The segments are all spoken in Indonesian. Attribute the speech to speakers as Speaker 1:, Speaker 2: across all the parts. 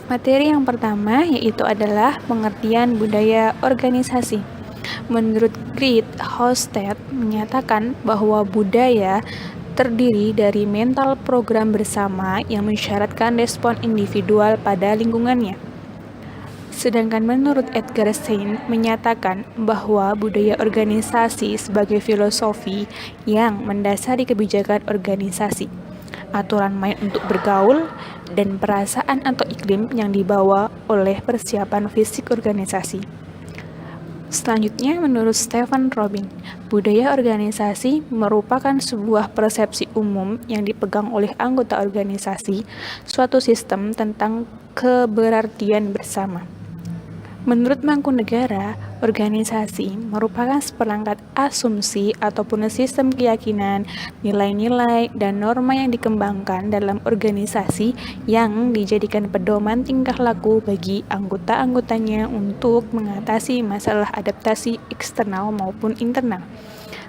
Speaker 1: Materi yang pertama yaitu adalah pengertian budaya organisasi. Menurut Grit Hostad menyatakan bahwa budaya terdiri dari mental program bersama yang mensyaratkan respon individual pada lingkungannya. Sedangkan menurut Edgar Stein menyatakan bahwa budaya organisasi sebagai filosofi yang mendasari kebijakan organisasi, aturan main untuk bergaul, dan perasaan atau iklim yang dibawa oleh persiapan fisik organisasi. Selanjutnya, menurut Stephen Robin, budaya organisasi merupakan sebuah persepsi umum yang dipegang oleh anggota organisasi, suatu sistem tentang keberartian bersama. Menurut Mangkunegara, organisasi merupakan seperangkat asumsi ataupun sistem keyakinan, nilai-nilai, dan norma yang dikembangkan dalam organisasi yang dijadikan pedoman tingkah laku bagi anggota-anggotanya untuk mengatasi masalah adaptasi eksternal maupun internal.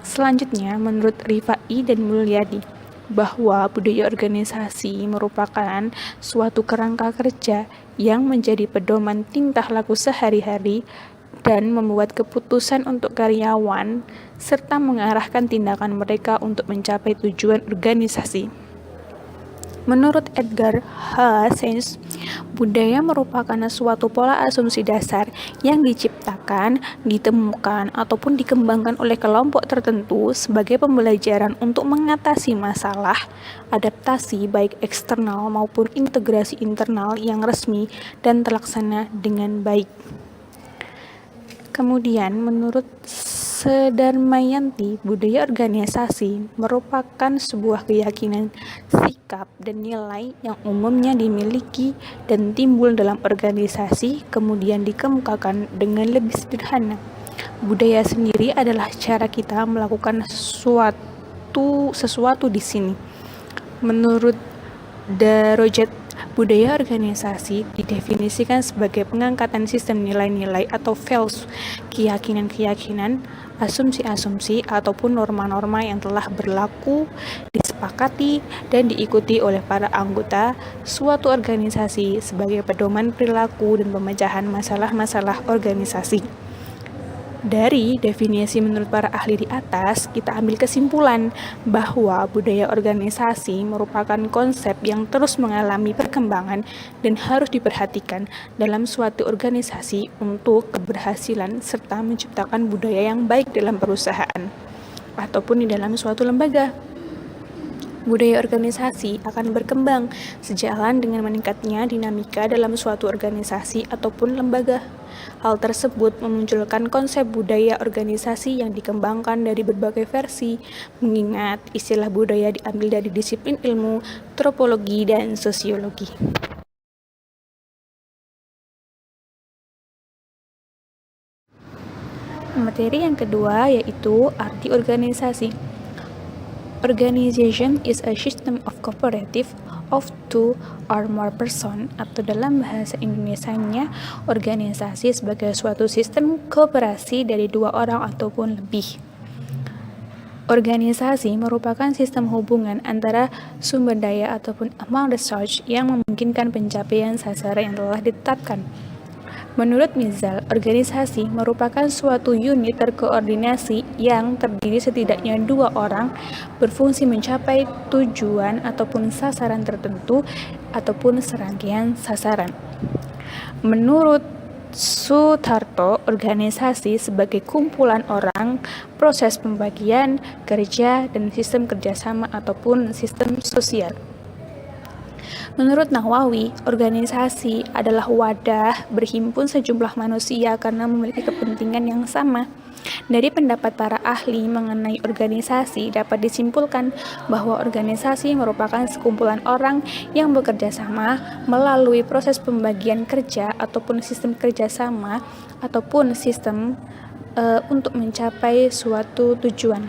Speaker 1: Selanjutnya, menurut Rifai dan Mulyadi, bahwa budaya organisasi merupakan suatu kerangka kerja yang menjadi pedoman tingkah laku sehari-hari dan membuat keputusan untuk karyawan serta mengarahkan tindakan mereka untuk mencapai tujuan organisasi. Menurut Edgar H. Sains, budaya merupakan suatu pola asumsi dasar yang diciptakan, ditemukan, ataupun dikembangkan oleh kelompok tertentu sebagai pembelajaran untuk mengatasi masalah, adaptasi baik eksternal maupun integrasi internal yang resmi dan terlaksana dengan baik. Kemudian, menurut Sedarmayanti, budaya organisasi merupakan sebuah keyakinan, sikap, dan nilai yang umumnya dimiliki dan timbul dalam organisasi, kemudian dikemukakan dengan lebih sederhana. Budaya sendiri adalah cara kita melakukan sesuatu di sini. Menurut Darojat, budaya organisasi didefinisikan sebagai pengangkatan sistem nilai-nilai atau values, keyakinan-keyakinan, asumsi-asumsi, ataupun norma-norma yang telah berlaku, disepakati, dan diikuti oleh para anggota suatu organisasi sebagai pedoman perilaku dan pemecahan masalah-masalah organisasi. Dari definisi menurut para ahli di atas, kita ambil kesimpulan bahwa budaya organisasi merupakan konsep yang terus mengalami perkembangan dan harus diperhatikan dalam suatu organisasi untuk keberhasilan serta menciptakan budaya yang baik dalam perusahaan ataupun di dalam suatu lembaga. Budaya organisasi akan berkembang sejalan dengan meningkatnya dinamika dalam suatu organisasi ataupun lembaga. Hal tersebut memunculkan konsep budaya organisasi yang dikembangkan dari berbagai versi, mengingat istilah budaya diambil dari disiplin ilmu, tropologi, dan sosiologi. Materi yang kedua yaitu arti organisasi. Organization is a system of cooperative of two or more person, atau dalam bahasa Indonesianya, organisasi sebagai suatu sistem kooperasi dari dua orang ataupun lebih. Organisasi merupakan sistem hubungan antara sumber daya ataupun amount research yang memungkinkan pencapaian sasaran yang telah ditetapkan. Menurut Mizal, organisasi merupakan suatu unit terkoordinasi yang terdiri setidaknya dua orang berfungsi mencapai tujuan ataupun sasaran tertentu ataupun serangkaian sasaran. Menurut Sutarto, organisasi sebagai kumpulan orang, proses pembagian, kerja, dan sistem kerjasama ataupun sistem sosial. Menurut Nawawi, organisasi adalah wadah berhimpun sejumlah manusia karena memiliki kepentingan yang sama. Dari pendapat para ahli mengenai organisasi, dapat disimpulkan bahwa organisasi merupakan sekumpulan orang yang bekerja sama melalui proses pembagian kerja ataupun sistem kerjasama ataupun sistem untuk mencapai suatu tujuan.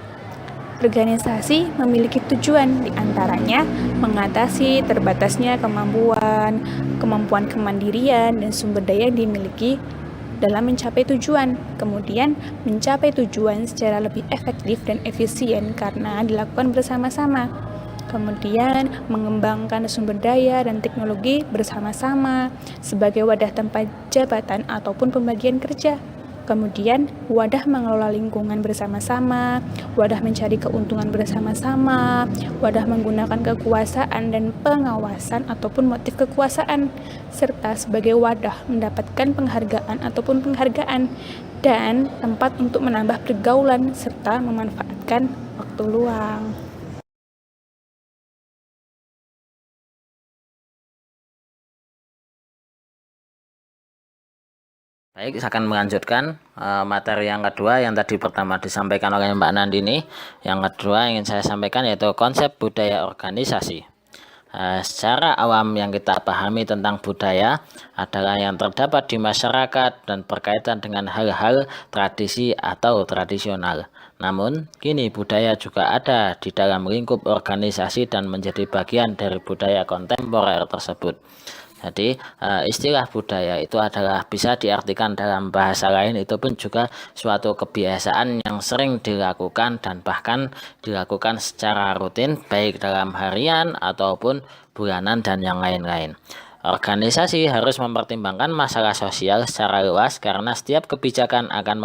Speaker 1: Organisasi memiliki tujuan, diantaranya mengatasi terbatasnya kemampuan kemandirian, dan sumber daya yang dimiliki dalam mencapai tujuan. Kemudian, mencapai tujuan secara lebih efektif dan efisien karena dilakukan bersama-sama. Kemudian mengembangkan sumber daya dan teknologi bersama-sama sebagai wadah tempat jabatan ataupun pembagian kerja. Kemudian wadah mengelola lingkungan bersama-sama, wadah mencari keuntungan bersama-sama, wadah menggunakan kekuasaan dan pengawasan ataupun motif kekuasaan, serta sebagai wadah mendapatkan penghargaan ataupun penghargaan, dan tempat untuk menambah pergaulan serta memanfaatkan waktu luang.
Speaker 2: Baik, saya akan melanjutkan materi yang kedua yang tadi pertama disampaikan oleh Mbak Nandini. Yang kedua ingin saya sampaikan yaitu konsep budaya organisasi. Secara awam yang kita pahami tentang budaya adalah yang terdapat di masyarakat dan berkaitan dengan hal-hal tradisi atau tradisional. Namun, kini budaya juga ada di dalam lingkup organisasi dan menjadi bagian dari budaya kontemporer tersebut. Jadi istilah budaya itu adalah bisa diartikan dalam bahasa lain itu pun juga suatu kebiasaan yang sering dilakukan dan bahkan dilakukan secara rutin baik dalam harian ataupun bulanan dan yang lain-lain. Organisasi harus mempertimbangkan masalah sosial secara luas karena setiap kebijakan akan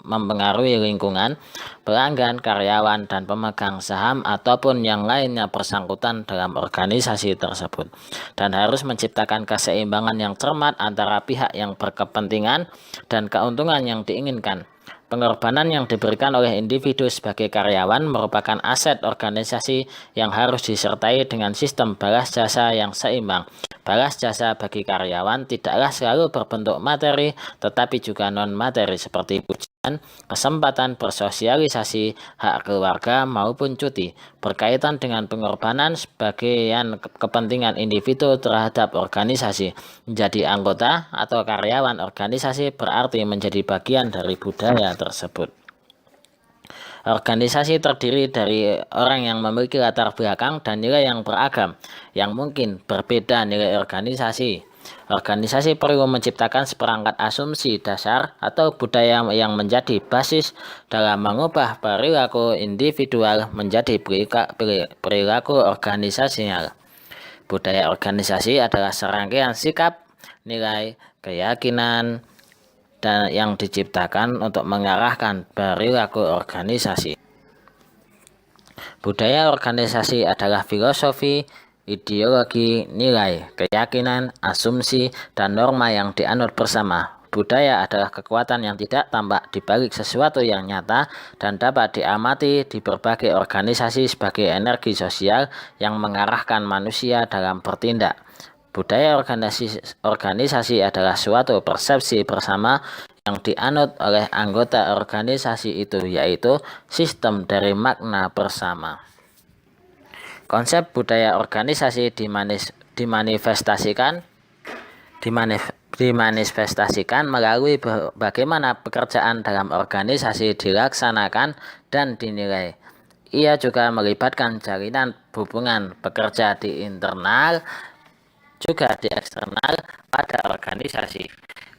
Speaker 2: mempengaruhi lingkungan, pelanggan, karyawan, dan pemegang saham ataupun yang lainnya bersangkutan dalam organisasi tersebut. Dan harus menciptakan keseimbangan yang cermat antara pihak yang berkepentingan dan keuntungan yang diinginkan. Pengorbanan yang diberikan oleh individu sebagai karyawan merupakan aset organisasi yang harus disertai dengan sistem balas jasa yang seimbang. Balas jasa bagi karyawan tidaklah selalu berbentuk materi, tetapi juga non-materi seperti pujian, kesempatan bersosialisasi, hak keluarga maupun cuti. Berkaitan dengan pengorbanan sebagian kepentingan individu terhadap organisasi. Menjadi anggota atau karyawan organisasi berarti menjadi bagian dari budaya tersebut. Organisasi terdiri dari orang yang memiliki latar belakang dan nilai yang beragam, yang mungkin berbeda nilai organisasi. Organisasi perlu menciptakan seperangkat asumsi dasar atau budaya yang menjadi basis dalam mengubah perilaku individual menjadi perilaku organisasial. Budaya organisasi adalah serangkaian sikap, nilai, keyakinan, dan yang diciptakan untuk mengarahkan perilaku organisasi. Budaya organisasi adalah filosofi, ideologi, nilai, keyakinan, asumsi, dan norma yang dianut bersama. Budaya adalah kekuatan yang tidak tampak di balik sesuatu yang nyata dan dapat diamati di berbagai organisasi sebagai energi sosial yang mengarahkan manusia dalam bertindak. Budaya organisasi adalah suatu persepsi bersama yang dianut oleh anggota organisasi itu, yaitu sistem dari makna bersama. Konsep budaya organisasi dimanifestasikan melalui bagaimana pekerjaan dalam organisasi dilaksanakan dan dinilai. Ia juga melibatkan jalinan hubungan pekerja di internal juga di eksternal pada organisasi.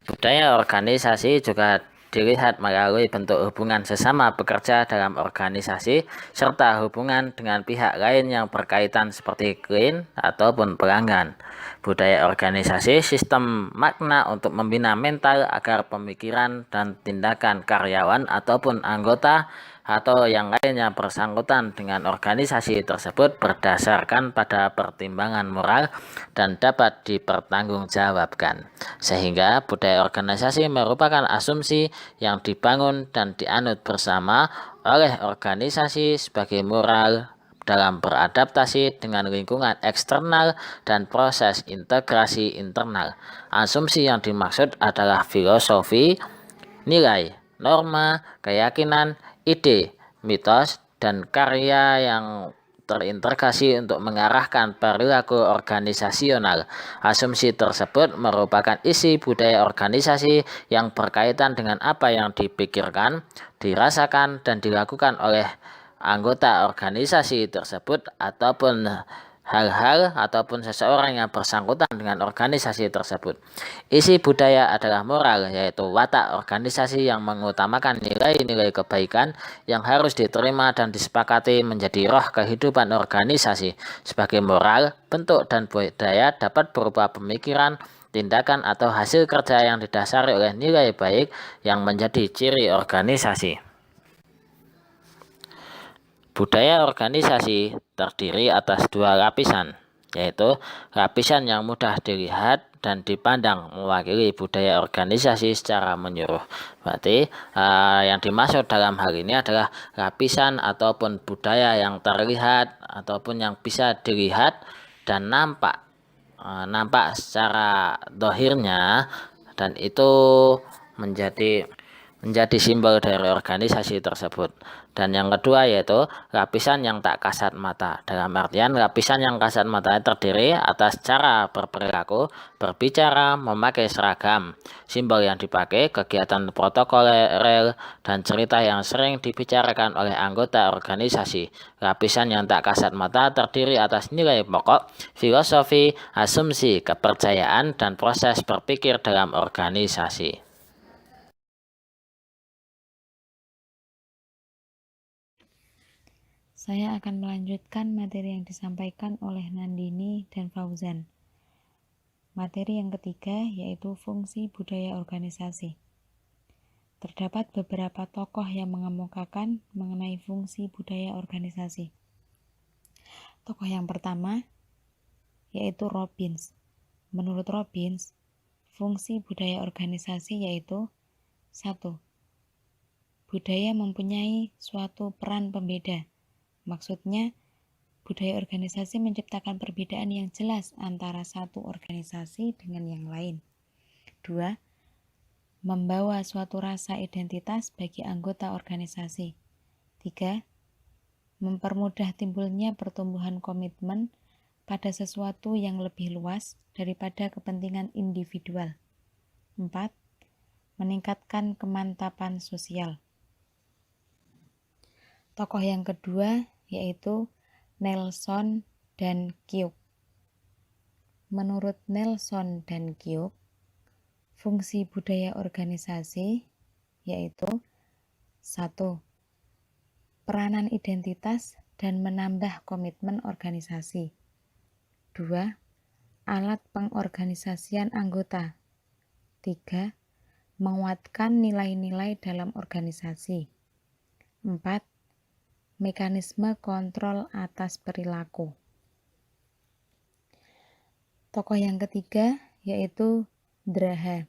Speaker 2: Budaya organisasi juga dilihat melalui bentuk hubungan sesama pekerja dalam organisasi serta hubungan dengan pihak lain yang berkaitan seperti klien ataupun pelanggan. Budaya organisasi sistem makna untuk membina mental agar pemikiran dan tindakan karyawan ataupun anggota atau yang lainnya bersangkutan dengan organisasi tersebut berdasarkan pada pertimbangan moral dan dapat dipertanggungjawabkan. Sehingga budaya organisasi merupakan asumsi yang dibangun dan dianut bersama oleh organisasi sebagai moral dalam beradaptasi dengan lingkungan eksternal dan proses integrasi internal. Asumsi yang dimaksud adalah filosofi, nilai, norma, keyakinan, ide, mitos, dan karya yang terintegrasi untuk mengarahkan perilaku organisasional. Asumsi tersebut merupakan isi budaya organisasi yang berkaitan dengan apa yang dipikirkan, dirasakan, dan dilakukan oleh anggota organisasi tersebut ataupun hal-hal ataupun seseorang yang bersangkutan dengan organisasi tersebut. Isi budaya adalah moral, yaitu watak organisasi yang mengutamakan nilai-nilai kebaikan yang harus diterima dan disepakati menjadi roh kehidupan organisasi. Sebagai moral, bentuk dan budaya dapat berupa pemikiran, tindakan atau hasil kerja yang didasari oleh nilai baik yang menjadi ciri organisasi. Budaya organisasi terdiri atas dua lapisan, yaitu lapisan yang mudah dilihat dan dipandang mewakili budaya organisasi secara menyeluruh. Berarti yang dimaksud dalam hal ini adalah lapisan ataupun budaya yang terlihat ataupun yang bisa dilihat dan nampak secara dohirnya, dan itu menjadi simbol dari organisasi tersebut. Dan yang kedua yaitu lapisan yang tak kasat mata. Dalam artian lapisan yang kasat mata terdiri atas cara berperilaku, berbicara, memakai seragam, simbol yang dipakai, kegiatan protokoler, dan cerita yang sering dibicarakan oleh anggota organisasi. Lapisan yang tak kasat mata terdiri atas nilai pokok, filosofi, asumsi, kepercayaan, dan proses berpikir dalam organisasi.
Speaker 3: Saya akan melanjutkan materi yang disampaikan oleh Nandini dan Fauzan. Materi yang ketiga yaitu fungsi budaya organisasi. Terdapat beberapa tokoh yang mengemukakan mengenai fungsi budaya organisasi. Tokoh yang pertama yaitu Robbins. Menurut Robbins, fungsi budaya organisasi yaitu 1. Budaya mempunyai suatu peran pembeda. Maksudnya, budaya organisasi menciptakan perbedaan yang jelas antara satu organisasi dengan yang lain. 2. Membawa suatu rasa identitas bagi anggota organisasi. 3. Mempermudah timbulnya pertumbuhan komitmen pada sesuatu yang lebih luas daripada kepentingan individual. 4. Meningkatkan kemantapan sosial. Tokoh yang kedua yaitu Nelson dan Keok. Menurut Nelson dan Keok, fungsi budaya organisasi yaitu 1. Peranan identitas dan menambah komitmen organisasi. 2. Alat pengorganisasian anggota. 3. Menguatkan nilai-nilai dalam organisasi. 4. Mekanisme kontrol atas perilaku. Tokoh yang ketiga yaitu Draha.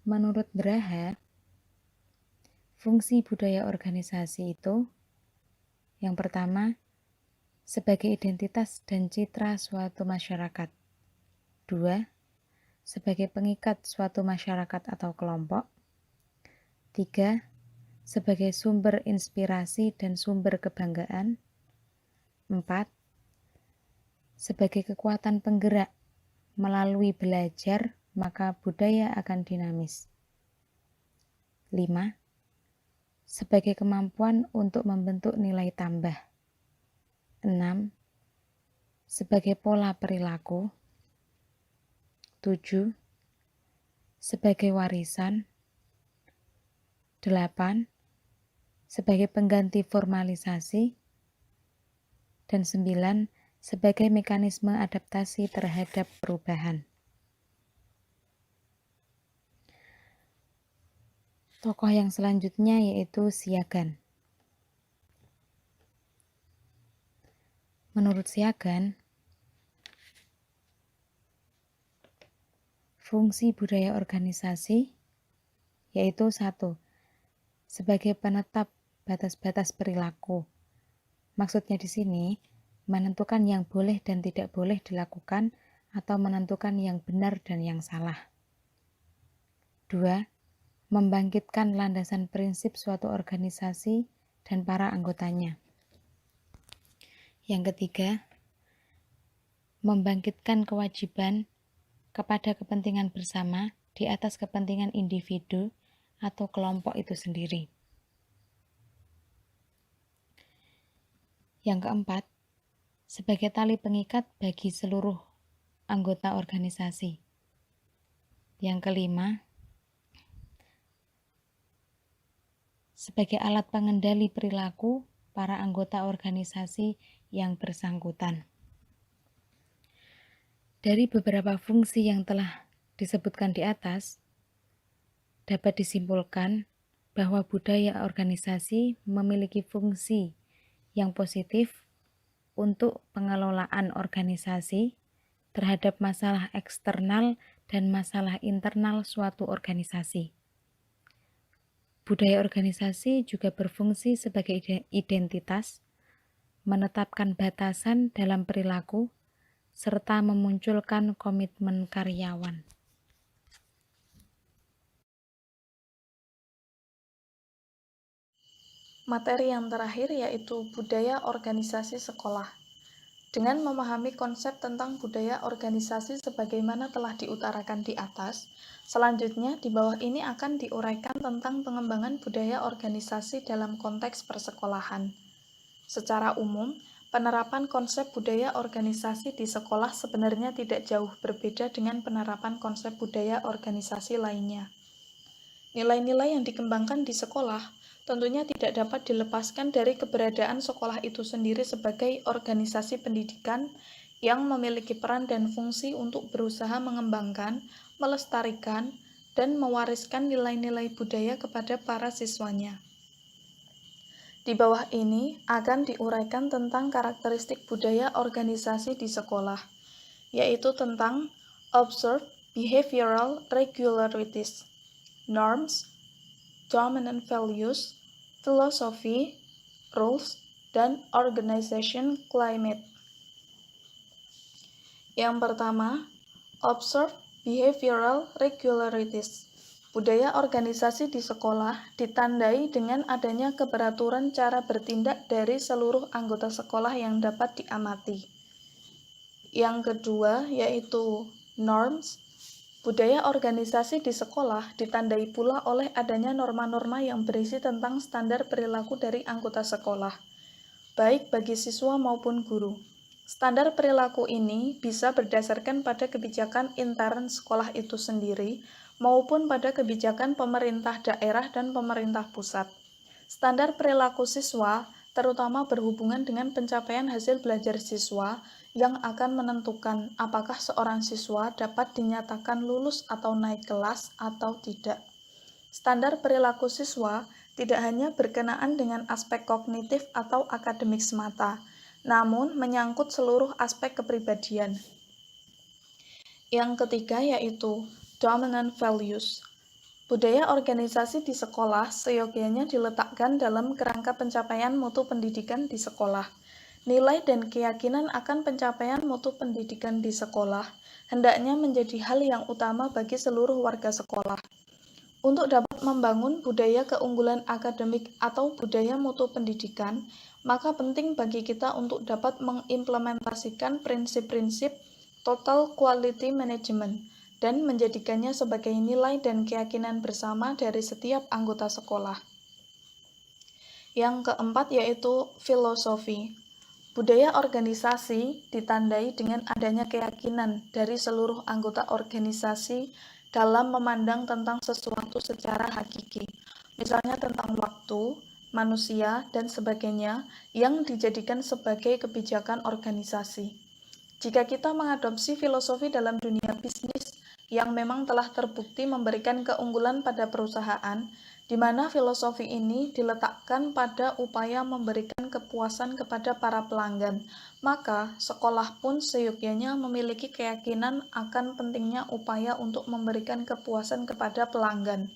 Speaker 3: Menurut Draha, fungsi budaya organisasi itu yang pertama, sebagai identitas dan citra suatu masyarakat. 2. Sebagai pengikat suatu masyarakat atau kelompok. 3. Sebagai sumber inspirasi dan sumber kebanggaan. 4. Sebagai kekuatan penggerak, melalui belajar, maka budaya akan dinamis. 5. Sebagai kemampuan untuk membentuk nilai tambah. 6. Sebagai pola perilaku. 7. Sebagai warisan. 8. Sebagai pengganti formalisasi, dan 9. Sebagai mekanisme adaptasi terhadap perubahan. Tokoh yang selanjutnya yaitu Siagan. Menurut Siagan, fungsi budaya organisasi yaitu 1. Sebagai penetap batas-batas perilaku. Maksudnya di sini, menentukan yang boleh dan tidak boleh dilakukan atau menentukan yang benar dan yang salah. 2. Membangkitkan landasan prinsip suatu organisasi dan para anggotanya. Yang ketiga, membangkitkan kewajiban kepada kepentingan bersama di atas kepentingan individu atau kelompok itu sendiri. Yang keempat, sebagai tali pengikat bagi seluruh anggota organisasi. Yang kelima, sebagai alat pengendali perilaku para anggota organisasi yang bersangkutan. Dari beberapa fungsi yang telah disebutkan di atas, dapat disimpulkan bahwa budaya organisasi memiliki fungsi yang positif untuk pengelolaan organisasi terhadap masalah eksternal dan masalah internal suatu organisasi. Budaya organisasi juga berfungsi sebagai identitas, menetapkan batasan dalam perilaku, serta memunculkan komitmen karyawan.
Speaker 1: Materi yang terakhir yaitu budaya organisasi sekolah. Dengan memahami konsep tentang budaya organisasi sebagaimana telah diutarakan di atas, selanjutnya di bawah ini akan diuraikan tentang pengembangan budaya organisasi dalam konteks persekolahan. Secara umum, penerapan konsep budaya organisasi di sekolah sebenarnya tidak jauh berbeda dengan penerapan konsep budaya organisasi lainnya. Nilai-nilai yang dikembangkan di sekolah tentunya tidak dapat dilepaskan dari keberadaan sekolah itu sendiri sebagai organisasi pendidikan yang memiliki peran dan fungsi untuk berusaha mengembangkan, melestarikan, dan mewariskan nilai-nilai budaya kepada para siswanya. Di bawah ini akan diuraikan tentang karakteristik budaya organisasi di sekolah, yaitu tentang observed behavioral regularities, norms, dominant values, philosophy, rules, dan organization climate. Yang pertama, observe behavioral regularities. Budaya organisasi di sekolah ditandai dengan adanya keberaturan cara bertindak dari seluruh anggota sekolah yang dapat diamati. Yang kedua, yaitu norms. Budaya organisasi di sekolah ditandai pula oleh adanya norma-norma yang berisi tentang standar perilaku dari anggota sekolah, baik bagi siswa maupun guru. Standar perilaku ini bisa berdasarkan pada kebijakan intern sekolah itu sendiri maupun pada kebijakan pemerintah daerah dan pemerintah pusat. Standar perilaku siswa terutama berhubungan dengan pencapaian hasil belajar siswa yang akan menentukan apakah seorang siswa dapat dinyatakan lulus atau naik kelas atau tidak. Standar perilaku siswa tidak hanya berkenaan dengan aspek kognitif atau akademik semata, namun menyangkut seluruh aspek kepribadian. Yang ketiga yaitu dominant values. Budaya organisasi di sekolah seyogianya diletakkan dalam kerangka pencapaian mutu pendidikan di sekolah. Nilai dan keyakinan akan pencapaian mutu pendidikan di sekolah hendaknya menjadi hal yang utama bagi seluruh warga sekolah. Untuk dapat membangun budaya keunggulan akademik atau budaya mutu pendidikan, maka penting bagi kita untuk dapat mengimplementasikan prinsip-prinsip total quality management dan menjadikannya sebagai nilai dan keyakinan bersama dari setiap anggota sekolah. Yang keempat yaitu filosofi. Budaya organisasi ditandai dengan adanya keyakinan dari seluruh anggota organisasi dalam memandang tentang sesuatu secara hakiki, misalnya tentang waktu, manusia, dan sebagainya yang dijadikan sebagai kebijakan organisasi. Jika kita mengadopsi filosofi dalam dunia bisnis yang memang telah terbukti memberikan keunggulan pada perusahaan, di mana filosofi ini diletakkan pada upaya memberikan kepuasan kepada para pelanggan, maka sekolah pun seyogyanya memiliki keyakinan akan pentingnya upaya untuk memberikan kepuasan kepada pelanggan.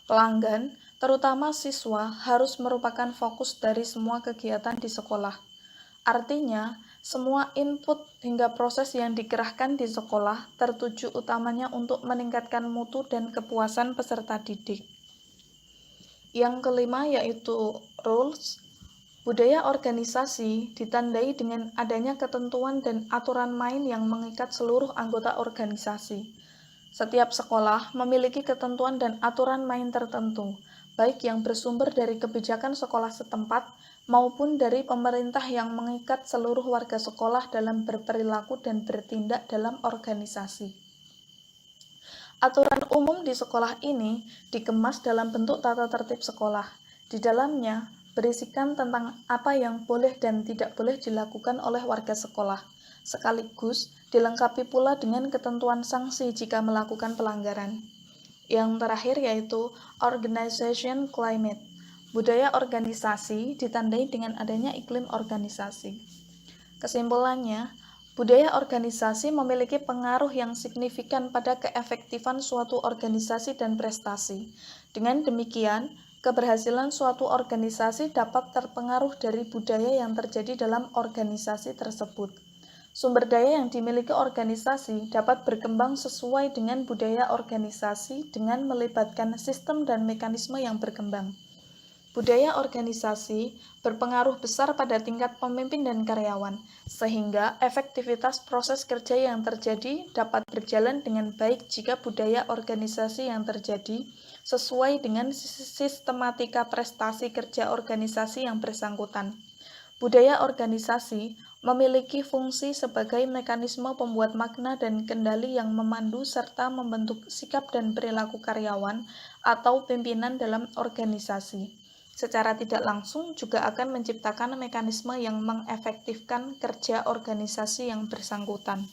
Speaker 1: Pelanggan, terutama siswa, harus merupakan fokus dari semua kegiatan di sekolah. Artinya, semua input hingga proses yang dikerahkan di sekolah tertuju utamanya untuk meningkatkan mutu dan kepuasan peserta didik. Yang kelima yaitu rules. Budaya organisasi ditandai dengan adanya ketentuan dan aturan main yang mengikat seluruh anggota organisasi. Setiap sekolah memiliki ketentuan dan aturan main tertentu, baik yang bersumber dari kebijakan sekolah setempat maupun dari pemerintah yang mengikat seluruh warga sekolah dalam berperilaku dan bertindak dalam organisasi. Aturan umum di sekolah ini dikemas dalam bentuk tata tertib sekolah. Di dalamnya berisikan tentang apa yang boleh dan tidak boleh dilakukan oleh warga sekolah, sekaligus dilengkapi pula dengan ketentuan sanksi jika melakukan pelanggaran. Yang terakhir yaitu Organization Climate. Budaya organisasi ditandai dengan adanya iklim organisasi. Kesimpulannya, budaya organisasi memiliki pengaruh yang signifikan pada keefektifan suatu organisasi dan prestasi. Dengan demikian, keberhasilan suatu organisasi dapat terpengaruh dari budaya yang terjadi dalam organisasi tersebut. Sumber daya yang dimiliki organisasi dapat berkembang sesuai dengan budaya organisasi dengan melibatkan sistem dan mekanisme yang berkembang. Budaya organisasi berpengaruh besar pada tingkat pemimpin dan karyawan, sehingga efektivitas proses kerja yang terjadi dapat berjalan dengan baik jika budaya organisasi yang terjadi sesuai dengan sistematika prestasi kerja organisasi yang bersangkutan. Budaya organisasi memiliki fungsi sebagai mekanisme pembuat makna dan kendali yang memandu serta membentuk sikap dan perilaku karyawan atau pimpinan dalam organisasi. Secara tidak langsung juga akan menciptakan mekanisme yang mengefektifkan kerja organisasi yang bersangkutan.